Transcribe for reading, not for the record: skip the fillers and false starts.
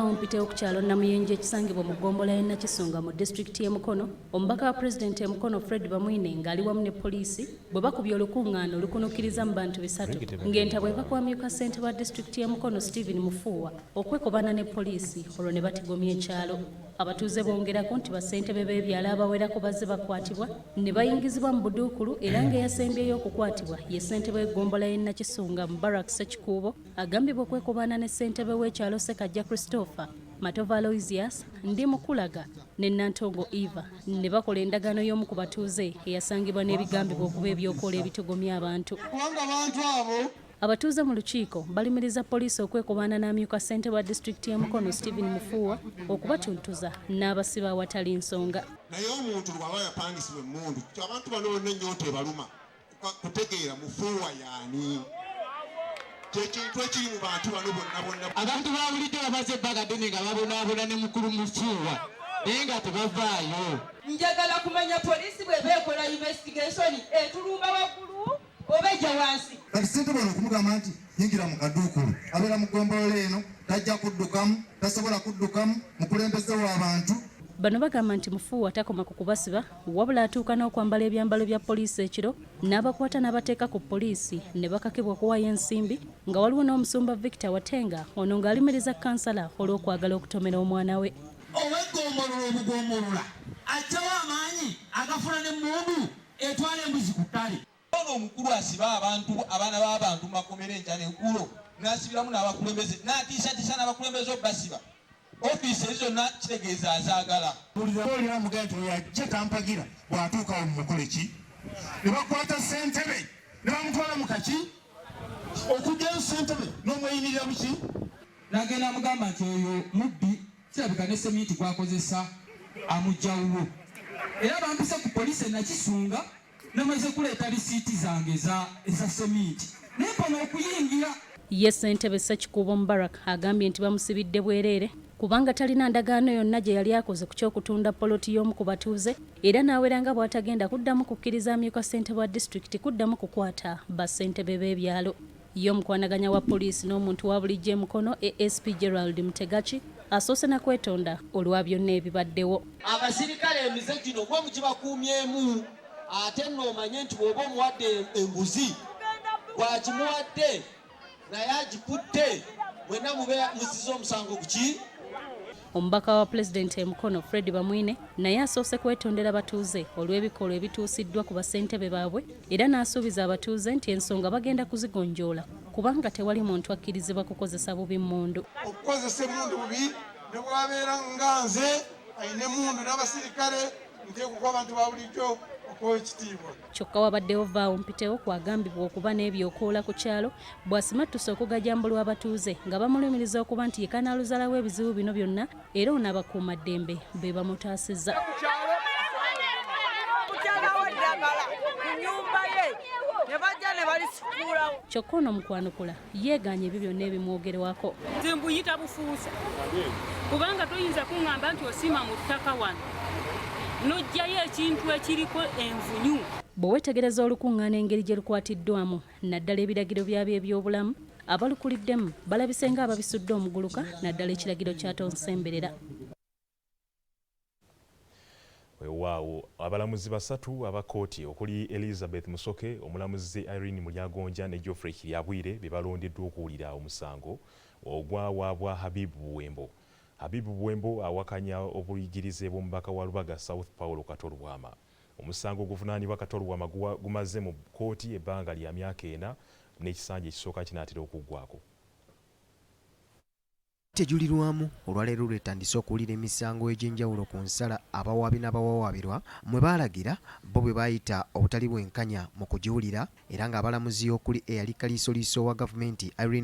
vaawo mpitewo ku kyalo Namuyenje ekisangibwa mu ggombolola y'e Nakisunga mu disitulikiti y'e Mukono, omubaka wa pulezidenti e Mukono Fred Bamwine ng'ali wamu ne poliisi bwe bakubye olukungaana olukunukkiriza mu bantu 3 ng'entabwe eva kwamyuka ssentebe wa disitulikiti y'e Mukono Stephen Mufuuwa okwekobana ne poliisi olwo ne batigomya ekyalo. Abatuuze bongerako nti bassentebe b'ebyalo abawerako bazze bakwatibwa ne bayingizibwa mu buduukulu era ng'eyasembyeyo okukwatibwa ye ssentebe w'eggombolola y'e Nakisunga Mubarak Ssekikuubo agambibwa okwekobana ne ssentebe w'ekyalo Ssekajja Christopher, Matova Aloysius, Ndi Mukulaga ne Nantongo Eva ne bakola endagaano y'omu ku batuuze eyasangibwa n'ebigambibwa okuba ebyokoola ebitogomya abantu. Abatuuze mu lukiiko balimiriza poliisi okwekobana n'amyuka ssentebe wa disitulikiti y'e Mukono Stephen Mufuuwa okubatuntuza n'abasiba awatali nsonga. Naye omuntu bw'aba yapangisibwa emmundu abantu bano bonna ennyonta ebaluma kutegeera Mufuuwa y'ani. Kyekintu ekiri mu bantu bano bonna. Abantu babulijjo babaze ebbanga ddene nga babonaabona ne mukulu Mufuuwa naye nga tebavaayo. Njagala kumanya poliisi bw'eba ekola investigation etulumba waggulu oba ejja wansi. Kati ssentebe ono okumugamba nti yingira mu kaduukulu abeera mu ggombolola eno tajja kuddukamu tasobola kuddukamu mukulembeze w'abantu. Bano bagamba nti Mufuuwa takoma ku kubasiba wabula atuuka n'okwambala ebyambalo bya poliisi ekiro n'abakwata n'abateeka ku poliisi ne bakakibwa okuwaayo ensimbi nga waliwo n'omusumba Victor Watenga ono ng'alimiriza kansala olw'okwagala okutomera omwana we. Ow'eggombolola obugombolola ajjawo amaanyi agafuna n'emmundu etwala embuzi ku ttale. Ono omukulu asiba abantu abaana b'abantu makomera enkya n'eggulo n'asibiramu n'abakulembeze n'atiisatiisa n'abakulembeze obbasiba. Ofiisi zonna kitegeeza azaagala. Olira muganda oyo ajja tampagira bw'atuuka awo mukole ki? Ne bakwata ssentebe ne bamutwala mu kaki okugyayo ssentebe n'omweyimirira buki? Nagenda mugamba nti oyo mubbi kirabika ne semiiti gwakozesa amuggyawuwo. Era bampise ku poliisi e Nakisunga namaze kuleeta lisiiti zange eza semiiti naye pano okuyingira. Ye ssentebe Ssekikuubo Mubarak agambye nti bamusibidde bwereere kubanga talina ndagaano yonna gye yali akoze ku ky'okutunda poloti y'omu ku batuuze era n'awera nga bw'atagenda kuddamu kukkiriza amyuka ssentebe wa disitulikiti kuddamu kukwata bassentebe b'ebyalo. Ye omukwanaganya wa poliisi n'omuntu wa bulijjo e Mukono ASP Gerald Mutegachi asoose na kwetonda olwa byonna ebibaddewo. Abasirikale emize gino gwe mukibakuumyemu ate nno omanye nti bw'oba omuwadde embuzi bwakimuwadde naye agikutte mwenna mube musize omusango ku ki? Omubaka wa pulezidenti e Mukono Fred Bamwine naye asoose kwetondera batuuze olw'ebikolwa ebituusiddwa ku bassentebe baabwe era n'asuubiza abatuuze nti ensonga bagenda kuzigonjoola kubanga tewali muntu akkirizibwa kukozesa bubi emmundu. Okukozesa emmundu bubi ne bwabeera nga nze ayina emmundu n'abasirikale nteekuko abantu ba bulijjo okuwa ekitiibwa. Kyokka wabaddewo vaawo mpitewo kwagambibwa okuba n'ebyokoola ku kyalo bw'asimattuse okugajambulwa abatuuze nga bamulumiriza okuba nti ye kanaaluzalawo ebizibu bino byonna era ono abakuumaddembe be bamutaasizza. Kyokka ono mukwanukula yeegaanye ebyo byonna ebimwogerwako. Nze mbuyita bufuusa kubanga toyinza kuŋŋamba nti osiima mu ttaka wano n'oggyayo ekintu ekiriko envunyu. Bwe weetegereza olukuŋŋaana engeri gye lukwatiddwamu naddala ebiragiro byabyo eby'obulamu abalukuliddemu balabise nga ababisudde omuguluka naddala ekiragiro kya tonsemberera. Weewaawo abalamuzi 3 aba kkooti okuli Elizabeth Musoke, omulamuzi Irene Mulyagonja ne Geoffrey Kiryabwire be balondeddwa okuwulira omusango ogwawaabwa Habibu Buwembo. Habibu Buwembo awakanya obuyigirize bw'omubaka wa Lubaga South Paulo Katolwama. Omusango oguvunaanibwa Katolwama gumaze mu kkooti ebbanga lya myaka 4 n'ekisanja ekisooka kinaatera okuggwako. Tejulirwamu olwaleero lwetandise okuwulira emisango egy'enjawulo ku nsala abawaabi n'abawawaabirwa mwe baalagira bo bwe baayita obutali bwenkanya mu kugiwulira era ng'abalamuzi okuli eyali kaliisoliiso wa gavumenti Irene